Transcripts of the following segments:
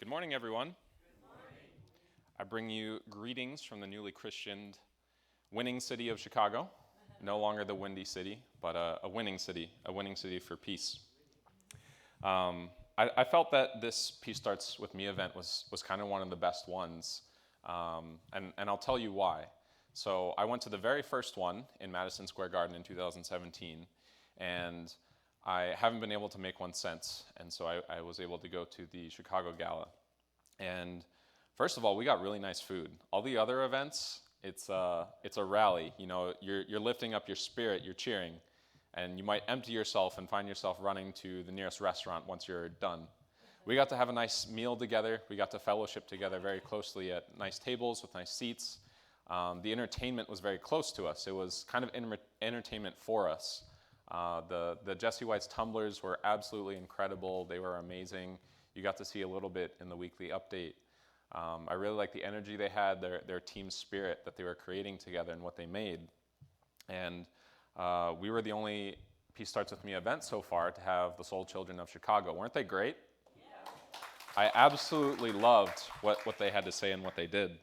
Good morning, everyone. Good morning. I bring you greetings from the newly Christianed winning city of Chicago. No longer the windy city, but a winning city for peace. I felt that this Peace Starts With Me event was kind of one of the best ones, and I'll tell you why. So I went to the very first one in Madison Square Garden in 2017, and I haven't been able to make one since, and so I was able to go to the Chicago Gala. And first of all, we got really nice food. All the other events, it's a rally. You know, you're lifting up your spirit, you're cheering, and you might empty yourself and find yourself running to the nearest restaurant once you're done. We got to have a nice meal together. We got to fellowship together very closely at nice tables with nice seats. The entertainment was very close to us. It was kind of entertainment for us. The Jesse White's tumblers were absolutely incredible. They were amazing. You got to see a little bit in the weekly update. I really liked the energy they had, their team spirit that they were creating together and what they made. And we were the only Peace Starts With Me event so far to have the Soul Children of Chicago. Weren't they great? Yeah. I absolutely loved what they had to say and what they did.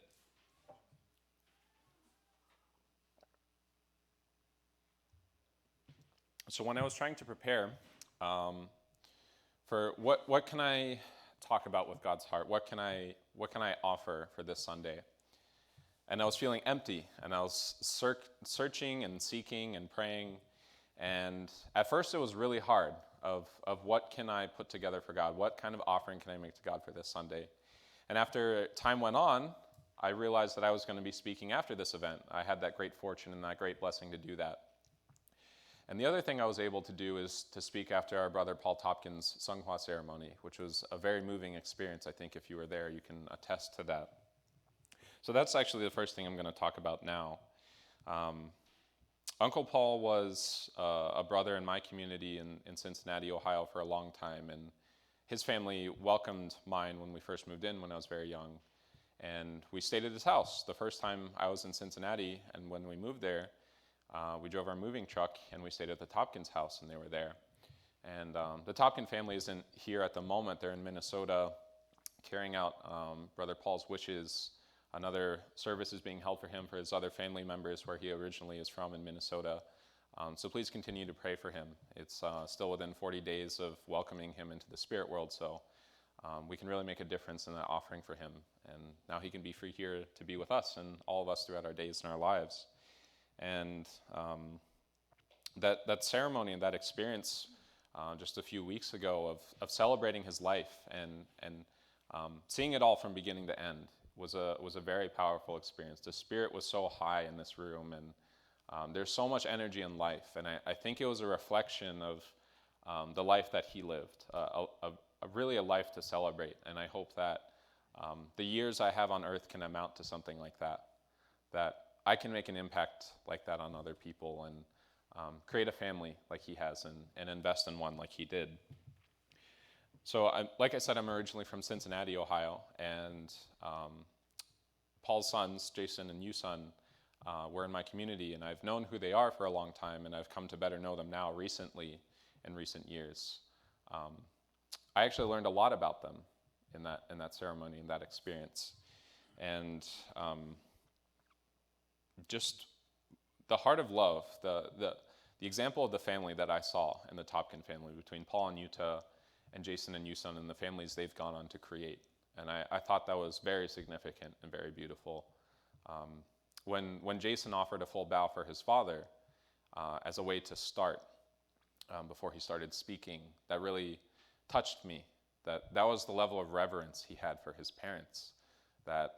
So when I was trying to prepare for what can I talk about with God's heart, what can I offer for this Sunday, and I was feeling empty, and I was searching and seeking and praying, and at first it was really hard of what can I put together for God, what kind of offering can I make to God for this Sunday, and after time went on, I realized that I was going to be speaking after this event. I had that great fortune and that great blessing to do that. And the other thing I was able to do is to speak after our brother Paul Topkins' Seonghwa ceremony, which was a very moving experience. I think if you were there, you can attest to that. So that's actually the first thing I'm going to talk about now. Uncle Paul was a brother in my community in Cincinnati, Ohio for a long time, and his family welcomed mine when we first moved in when I was very young. And we stayed at his house the first time I was in Cincinnati, and when we moved there, we drove our moving truck and we stayed at the Topkins house, and they were there. And the Topkin family isn't here at the moment. They're in Minnesota carrying out Brother Paul's wishes. Another service is being held for him for his other family members where he originally is from in Minnesota. So please continue to pray for him. It's still within 40 days of welcoming him into the spirit world, so we can really make a difference in that offering for him. And now he can be free here to be with us and all of us throughout our days and our lives. And that ceremony and that experience just a few weeks ago of celebrating his life and seeing it all from beginning to end was a very powerful experience. The spirit was so high in this room, and there's so much energy in life. And I think it was a reflection of the life that he lived, really a life to celebrate. And I hope that the years I have on earth can amount to something like that I can make an impact like that on other people and create a family like he has and invest in one like he did. So like I said, I'm originally from Cincinnati, Ohio, and Paul's sons, Jason and Yusun, were in my community, and I've known who they are for a long time, and I've come to better know them now recently in recent years. I actually learned a lot about them in that ceremony, in that experience. And just the heart of love, the example of the family that I saw in the Topkin family between Paul and Utah and Jason and Yusun and the families they've gone on to create. And I thought that was very significant and very beautiful. When Jason offered a full bow for his father as a way to start before he started speaking, that really touched me. That was the level of reverence he had for his parents. That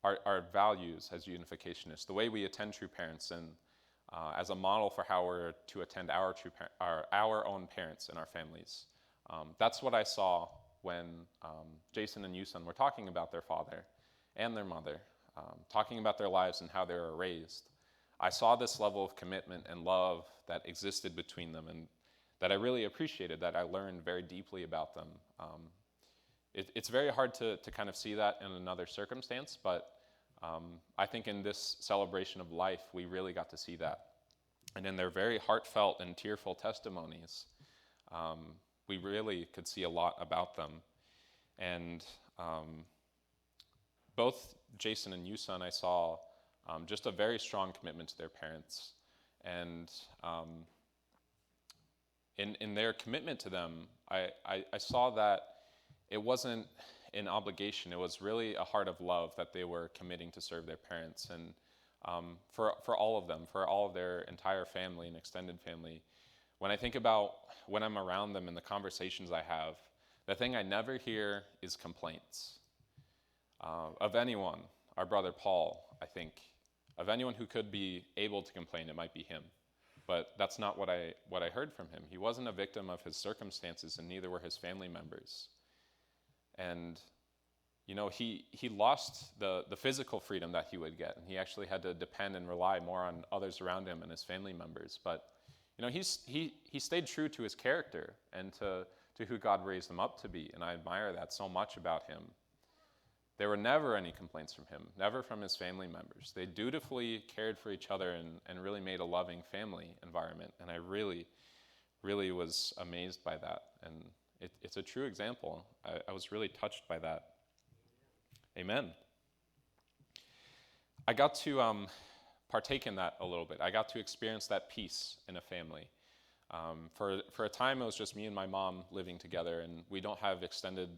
our values as unificationists, the way we attend true parents, and as a model for how we're to attend our own parents and our families. That's what I saw when Jason and Yusun were talking about their father and their mother, talking about their lives and how they were raised. I saw this level of commitment and love that existed between them, and that I really appreciated, that I learned very deeply about them. It's very hard to kind of see that in another circumstance, but I think in this celebration of life, we really got to see that. And in their very heartfelt and tearful testimonies, we really could see a lot about them. And both Jason and Yusun, I saw just a very strong commitment to their parents. And in their commitment to them, I saw that it wasn't an obligation. It was really a heart of love that they were committing to serve their parents. And for all of them, for all of their entire family and extended family, when I think about when I'm around them and the conversations I have, the thing I never hear is complaints. Of anyone, our brother Paul, I think, of anyone who could be able to complain, it might be him. But that's not what I heard from him. He wasn't a victim of his circumstances, and neither were his family members. And he lost the physical freedom that he would get, and he actually had to depend and rely more on others around him and his family members. But he stayed true to his character and to who God raised him up to be, and I admire that so much about him. There were never any complaints from him, never from his family members. They dutifully cared for each other and really made a loving family environment, and I really, really was amazed by that. And it's a true example. I was really touched by that. Amen. I got to partake in that a little bit. I got to experience that peace in a family. For a time, it was just me and my mom living together, and we don't have extended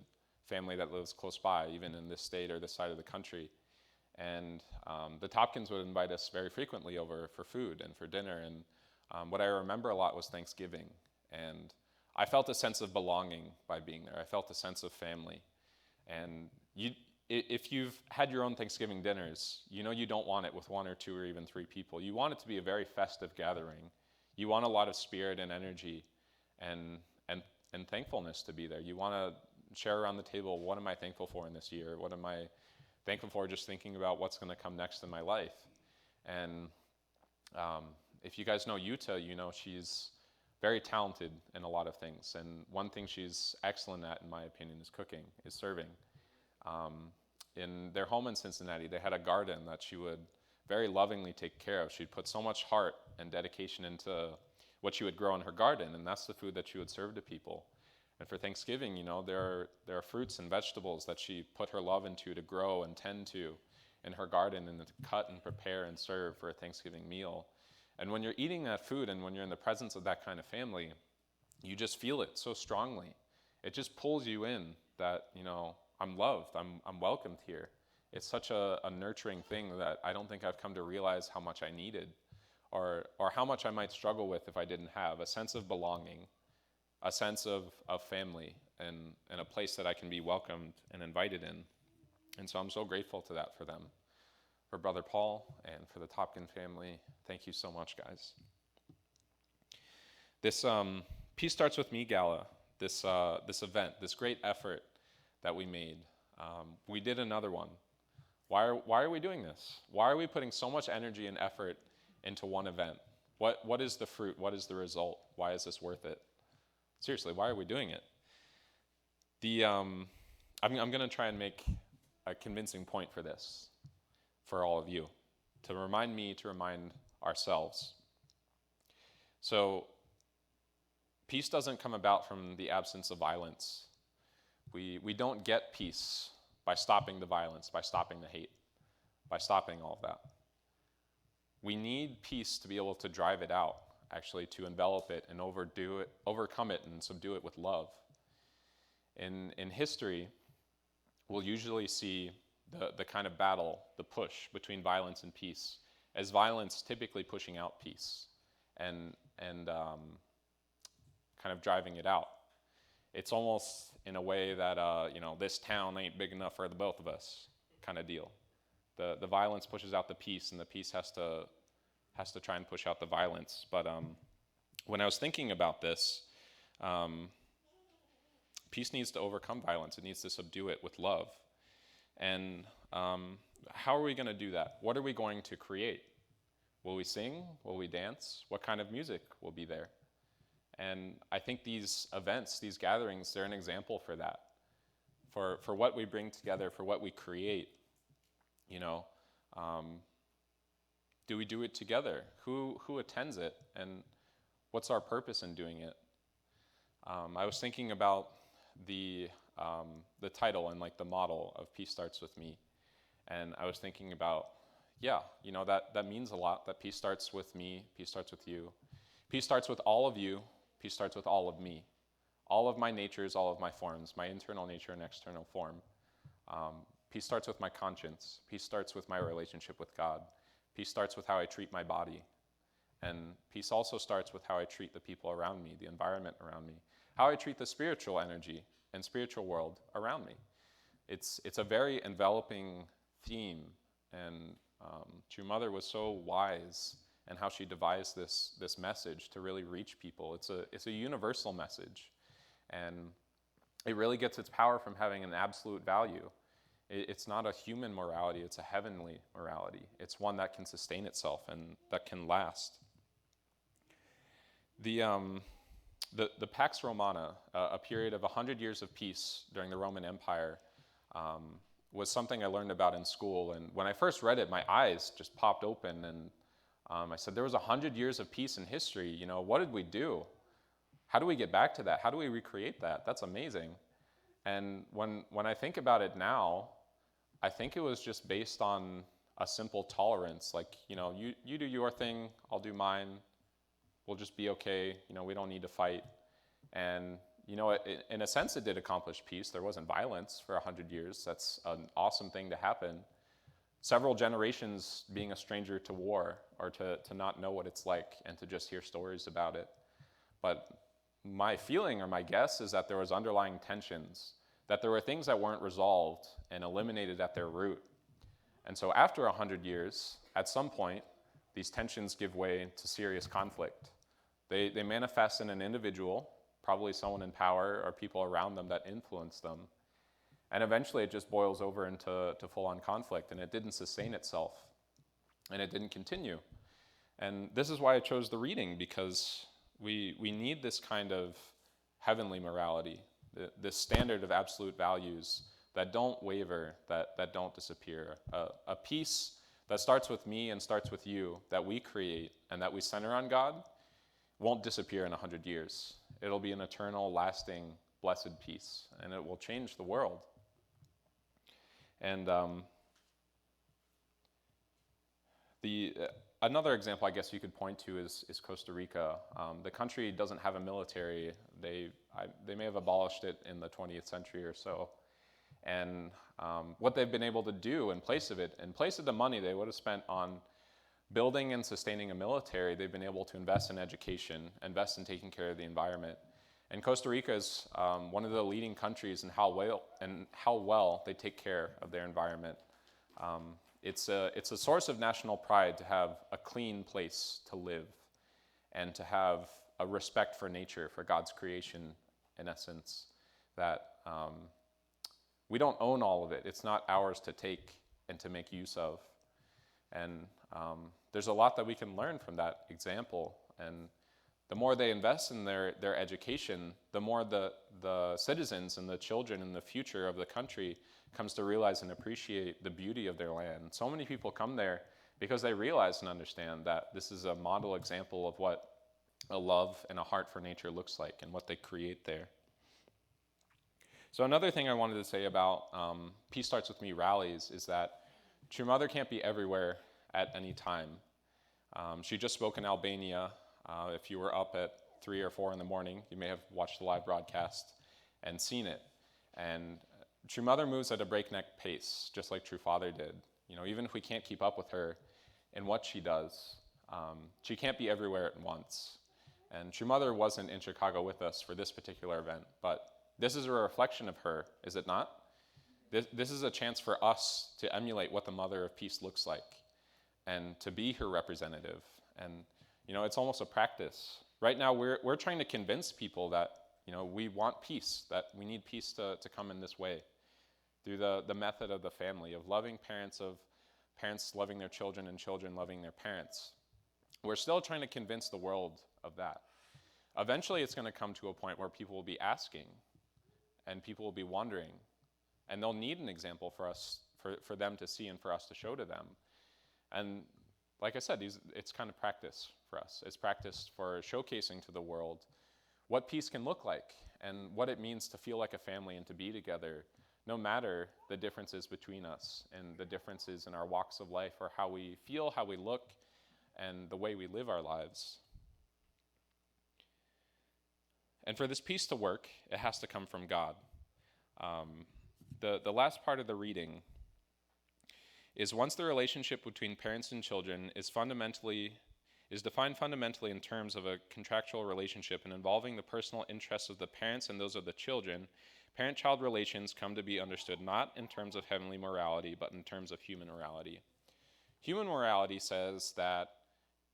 family that lives close by, even in this state or this side of the country. And the Topkins would invite us very frequently over for food and for dinner. And what I remember a lot was Thanksgiving. And I felt a sense of belonging by being there. I felt a sense of family. And if you've had your own Thanksgiving dinners, you don't want it with one or two or even three people. You want it to be a very festive gathering. You want a lot of spirit and energy and thankfulness to be there. You want to share around the table, what am I thankful for in this year? What am I thankful for just thinking about what's going to come next in my life? And if you guys know Yuta, she's very talented in a lot of things. And one thing she's excellent at, in my opinion, is cooking, is serving. In their home in Cincinnati, they had a garden that she would very lovingly take care of. She'd put so much heart and dedication into what she would grow in her garden, and that's the food that she would serve to people. And for Thanksgiving, there are fruits and vegetables that she put her love into to grow and tend to in her garden and to cut and prepare and serve for a Thanksgiving meal. And when you're eating that food and when you're in the presence of that kind of family, you just feel it so strongly. It just pulls you in that, I'm loved, I'm welcomed here. It's such a nurturing thing that I don't think I've come to realize how much I needed or how much I might struggle with if I didn't have a sense of belonging, a sense of family, and a place that I can be welcomed and invited in. And so I'm so grateful to that for them, for Brother Paul and for the Topkin family. Thank you so much, guys. This Peace Starts With Me Gala, this event, this great effort that we made, we did another one. Why are we doing this? Why are we putting so much energy and effort into one event? What is the fruit? What is the result? Why is this worth it? Seriously, why are we doing it? I'm going to try and make a convincing point for this, for all of you, to remind me, to remind ourselves. So, peace doesn't come about from the absence of violence. We don't get peace by stopping the violence, by stopping the hate, by stopping all of that. We need peace to be able to drive it out, actually to envelop it and overcome it and subdue it with love. In history, we'll usually see the kind of battle, the push between violence and peace, as violence typically pushing out peace and kind of driving it out. It's almost in a way that, this town ain't big enough for the both of us kind of deal. The violence pushes out the peace, and the peace has to try and push out the violence. But when I was thinking about this, peace needs to overcome violence. It needs to subdue it with love. And how are we going to do that? What are we going to create? Will we sing? Will we dance? What kind of music will be there? And I think these events, these gatherings, they're an example for that. For what we bring together, for what we create. Do we do it together? Who attends it? And what's our purpose in doing it? I was thinking about the the title and like the model of Peace Starts With Me. And I was thinking about, yeah, that means a lot, that peace starts with me, peace starts with you. Peace starts with all of you, peace starts with all of me. All of my natures, all of my forms, my internal nature and external form. Peace starts with my conscience. Peace starts with my relationship with God. Peace starts with how I treat my body. And peace also starts with how I treat the people around me, the environment around me, how I treat the spiritual energy and spiritual world around me. It's a very enveloping theme, and True Mother was so wise in how she devised this message to really reach people. It's a universal message, and it really gets its power from having an absolute value. It's not a human morality, it's a heavenly morality. It's one that can sustain itself and that can last. The Pax Romana, a period of 100 years of peace during the Roman Empire, was something I learned about in school. And when I first read it, my eyes just popped open, and I said, there was 100 years of peace in history. What did we do? How do we get back to that? How do we recreate that? That's amazing. And when I think about it now, I think it was just based on a simple tolerance. Like, you do your thing, I'll do mine. We'll just be okay. We don't need to fight. And, in a sense, it did accomplish peace. There wasn't violence for 100 years. That's an awesome thing to happen. Several generations being a stranger to war, or to not know what it's like and to just hear stories about it. But my feeling or my guess is that there was underlying tensions, that there were things that weren't resolved and eliminated at their root. And so after 100 years, at some point, these tensions give way to serious conflict. They manifest in an individual, probably someone in power or people around them that influence them. And eventually it just boils over into full-on conflict, and it didn't sustain itself, and it didn't continue. And this is why I chose the reading, because we need this kind of heavenly morality, this standard of absolute values that don't waver, that don't disappear. A peace that starts with me and starts with you, that we create and that we center on God, won't disappear in 100 years. It'll be an eternal, lasting, blessed peace, and it will change the world. And another example I guess you could point to is Costa Rica. The country doesn't have a military. They may have abolished it in the 20th century or so. And what they've been able to do in place of the money they would have spent on building and sustaining a military, they've been able to invest in education, invest in taking care of the environment. And Costa Rica is one of the leading countries in how well they take care of their environment. It's a source of national pride to have a clean place to live and to have a respect for nature, for God's creation, in essence, that we don't own all of it. It's not ours to take and to make use of. And there's a lot that we can learn from that example. And the more they invest in their education, the more the citizens and the children in the future of the country comes to realize and appreciate the beauty of their land. So many people come there because they realize and understand that this is a model example of what a love and a heart for nature looks like and what they create there. So another thing I wanted to say about Peace Starts With Me rallies is that True Mother can't be everywhere at any time. She just spoke in Albania. If you were up at 3 or 4 in the morning, you may have watched the live broadcast and seen it. And True Mother moves at a breakneck pace, just like True Father did. Even if we can't keep up with her in what she does, she can't be everywhere at once. And True Mother wasn't in Chicago with us for this particular event, but this is a reflection of her, is it not? This is a chance for us to emulate what the Mother of Peace looks like and to be her representative. And it's almost a practice. Right now, we're trying to convince people that we want peace, that we need peace to come in this way, through the method of the family, of loving parents, of parents loving their children and children loving their parents. We're still trying to convince the world of that. Eventually, it's going to come to a point where people will be asking, and people will be wondering, and they'll need an example for us, for them to see and for us to show to them. And like I said, it's kind of practice for us. It's practice for showcasing to the world what peace can look like and what it means to feel like a family and to be together, no matter the differences between us and the differences in our walks of life or how we feel, how we look, and the way we live our lives. And for this peace to work, it has to come from God. The last part of the reading is once the relationship between parents and children is defined fundamentally in terms of a contractual relationship and involving the personal interests of the parents and those of the children, parent-child relations come to be understood not in terms of heavenly morality, but in terms of human morality. Human morality says that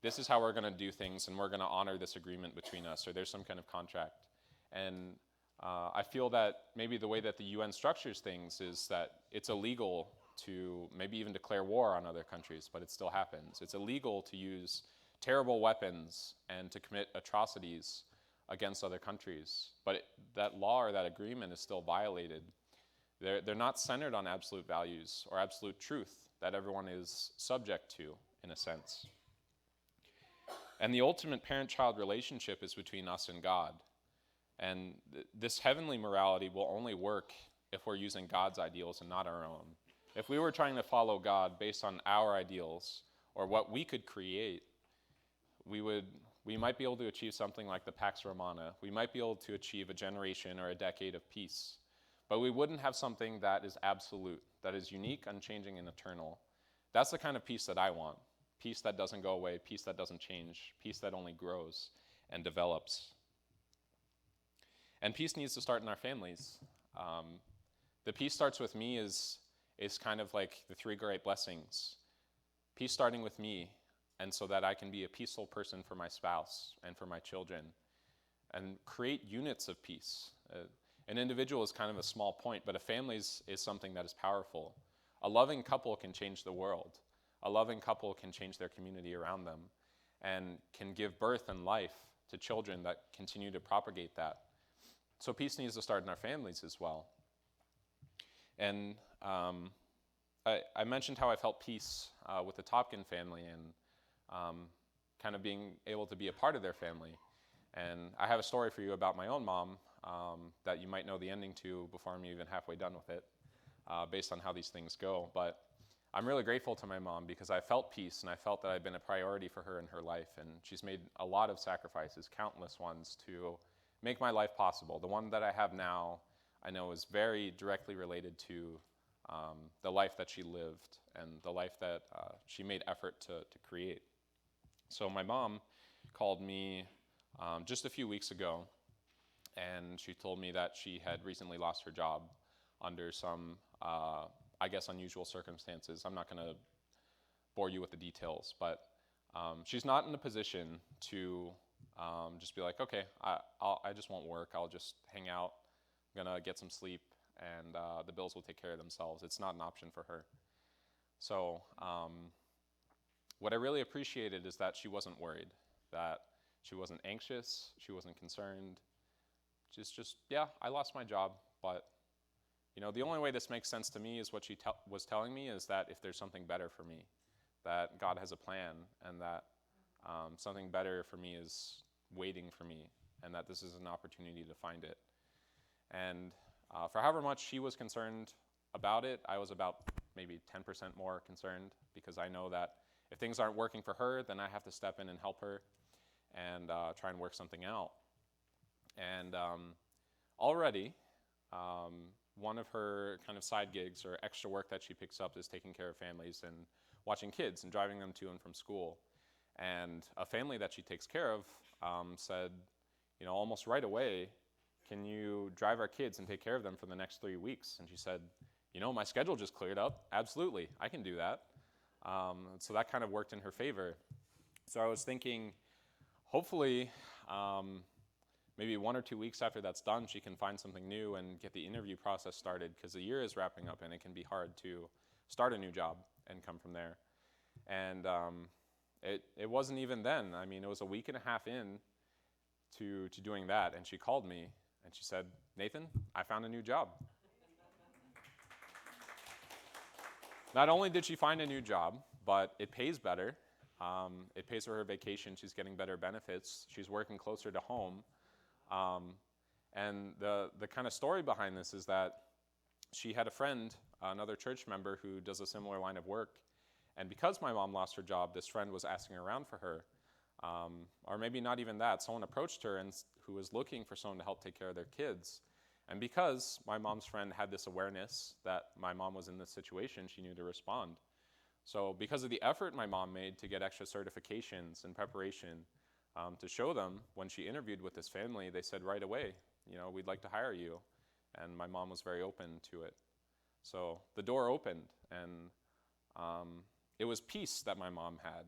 this is how we're going to do things, and we're going to honor this agreement between us, or there's some kind of contract. And I feel that maybe the way that the UN structures things is that it's illegal to maybe even declare war on other countries, but it still happens. It's illegal to use terrible weapons and to commit atrocities against other countries. But that law or that agreement is still violated. They're not centered on absolute values or absolute truth that everyone is subject to, in a sense. And the ultimate parent-child relationship is between us and God. And this heavenly morality will only work if we're using God's ideals and not our own. If we were trying to follow God based on our ideals or what we could create, we might be able to achieve something like the Pax Romana. We might be able to achieve a generation or a decade of peace. But we wouldn't have something that is absolute, that is unique, unchanging, and eternal. That's the kind of peace that I want. Peace that doesn't go away, peace that doesn't change, peace that only grows and develops. And peace needs to start in our families. The peace starts with me is kind of like the three great blessings. Peace starting with me, and so that I can be a peaceful person for my spouse and for my children, and create units of peace. An individual is kind of a small point, but a family is something that is powerful. A loving couple can change the world. A loving couple can change their community around them and can give birth and life to children that continue to propagate that. So peace needs to start in our families as well. And I mentioned how I felt peace with the Topkin family and kind of being able to be a part of their family. And I have a story for you about my own mom that you might know the ending to before I'm even halfway done with it, based on how these things go. But I'm really grateful to my mom because I felt peace and I felt that I'd been a priority for her in her life. And she's made a lot of sacrifices, countless ones, to make my life possible. The one that I have now, I know is very directly related to the life that she lived and the life that she made effort to create. So my mom called me just a few weeks ago, and she told me that she had recently lost her job under some, I guess, unusual circumstances. I'm not going to bore you with the details, but she's not in a position to just be like, okay, I just won't work. I'll just hang out. I'm going to get some sleep, and the bills will take care of themselves. It's not an option for her. So what I really appreciated is that she wasn't worried, that she wasn't anxious, she wasn't concerned. Just yeah, I lost my job, but the only way this makes sense to me is what she was telling me is that if there's something better for me, that God has a plan, and that something better for me is waiting for me, and that this is an opportunity to find it. And for however much she was concerned about it, I was about maybe 10% more concerned, because I know that if things aren't working for her, then I have to step in and help her and try and work something out. And already, one of her kind of side gigs or extra work that she picks up is taking care of families and watching kids and driving them to and from school. And a family that she takes care of said, almost right away, can you drive our kids and take care of them for the next 3 weeks? And she said, my schedule just cleared up. Absolutely, I can do that. So that kind of worked in her favor. So I was thinking, hopefully, maybe 1 or 2 weeks after that's done, she can find something new and get the interview process started, because the year is wrapping up and it can be hard to start a new job and come from there. And it wasn't even then. I mean, it was a week and a half in to doing that, and she called me and she said, Nathan, I found a new job. Not only did she find a new job, but it pays better. It pays for her vacation. She's getting better benefits. She's working closer to home. And the kind of story behind this is that she had a friend, another church member, who does a similar line of work. And because my mom lost her job, this friend was asking around for her. Or maybe not even that. Someone approached her who was looking for someone to help take care of their kids. And because my mom's friend had this awareness that my mom was in this situation, she knew to respond. So because of the effort my mom made to get extra certifications in preparation to show them, when she interviewed with this family, they said right away, we'd like to hire you. And my mom was very open to it. So the door opened, and it was peace that my mom had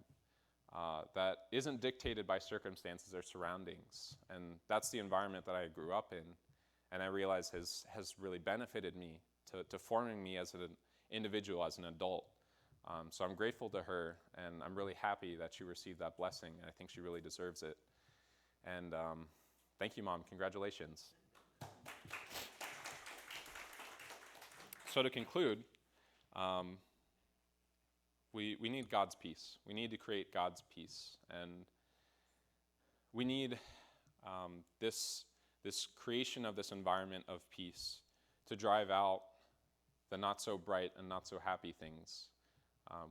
that isn't dictated by circumstances or surroundings. And that's the environment that I grew up in, and I realize has really benefited me to forming me as an individual, as an adult. So I'm grateful to her, and I'm really happy that she received that blessing, and I think she really deserves it. And thank you, Mom. Congratulations. So to conclude, we need God's peace. We need to create God's peace. And we need this creation of this environment of peace to drive out the not so bright and not so happy things.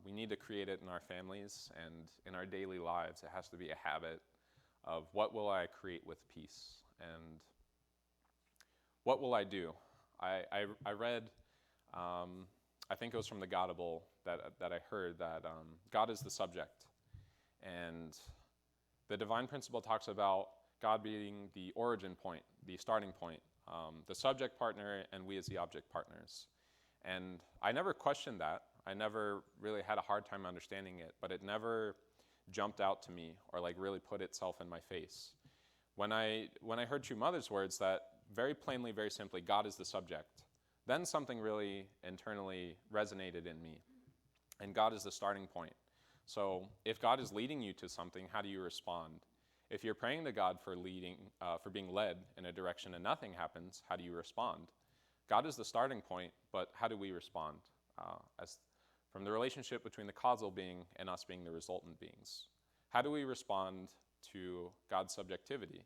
We need to create it in our families and in our daily lives. It has to be a habit of what will I create with peace, and what will I do? I read, I think it was from the Gospel that I heard that God is the subject, and the divine principle talks about God being the origin point, the starting point, the subject partner, and we as the object partners. And I never questioned that. I never really had a hard time understanding it, but it never jumped out to me or really put itself in my face. When I heard True Mother's words that very plainly, very simply, God is the subject, then something really internally resonated in me. And God is the starting point. So if God is leading you to something, how do you respond? If you're praying to God for being led in a direction and nothing happens, how do you respond? God is the starting point, but how do we respond? From the relationship between the causal being and us being the resultant beings. How do we respond to God's subjectivity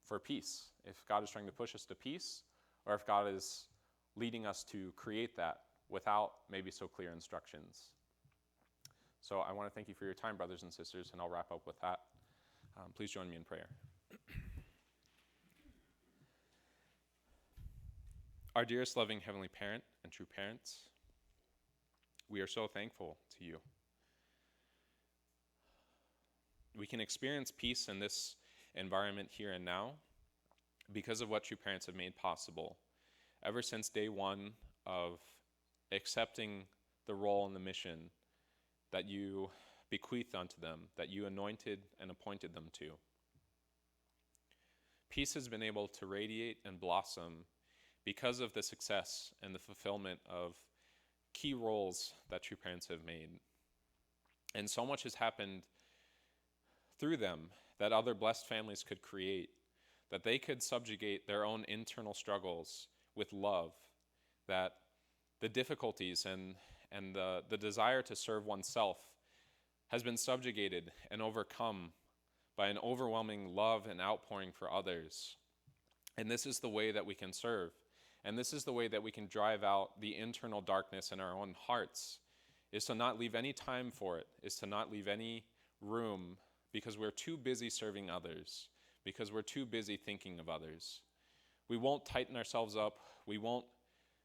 for peace? If God is trying to push us to peace, or if God is leading us to create that without maybe so clear instructions. So I want to thank you for your time, brothers and sisters, and I'll wrap up with that. Please join me in prayer. Our dearest loving Heavenly Parent and true parents, we are so thankful to you. We can experience peace in this environment here and now because of what true parents have made possible. Ever since day one of accepting the role and the mission that you bequeathed unto them, that you anointed and appointed them to. Peace has been able to radiate and blossom because of the success and the fulfillment of key roles that true parents have made. And so much has happened through them that other blessed families could create, that they could subjugate their own internal struggles with love, that the difficulties and the desire to serve oneself has been subjugated and overcome by an overwhelming love and outpouring for others. And this is the way that we can serve. And this is the way that we can drive out the internal darkness in our own hearts, is to not leave any time for it, is to not leave any room because we're too busy serving others, because we're too busy thinking of others. We won't tighten ourselves up. We won't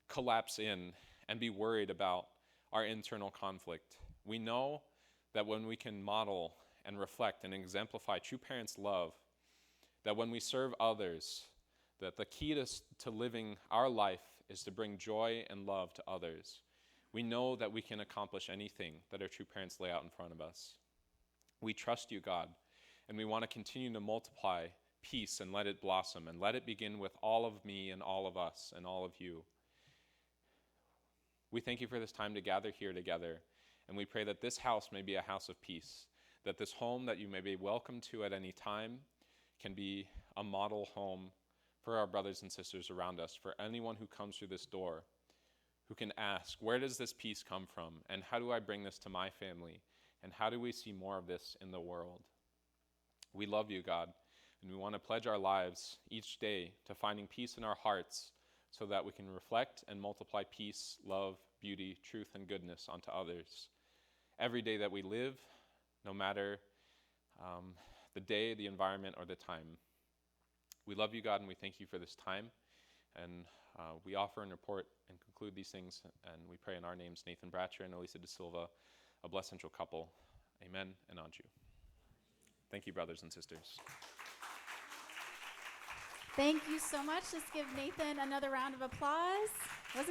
collapse in and be worried about our internal conflict. We know that when we can model and reflect and exemplify true parents' love, that when we serve others, that the key to living our life is to bring joy and love to others. We know that we can accomplish anything that our true parents lay out in front of us. We trust you, God, and we want to continue to multiply peace and let it blossom, and let it begin with all of me and all of us and all of you. We thank you for this time to gather here together, and we pray that this house may be a house of peace, that this home that you may be welcome to at any time can be a model home for our brothers and sisters around us, for anyone who comes through this door, who can ask, where does this peace come from? And how do I bring this to my family? And how do we see more of this in the world? We love you, God, And we want to pledge our lives each day to finding peace in our hearts so that we can reflect and multiply peace, love, beauty, truth, and goodness onto others. Every day that we live, no matter the day, the environment, or the time. We love you, God, and we thank you for this time. And we offer and report and conclude these things, and we pray in our names, Nathan Bratcher and Elisa De Silva, a blessed central couple. Amen and on you. Thank you, brothers and sisters. Thank you so much. Let's give Nathan another round of applause.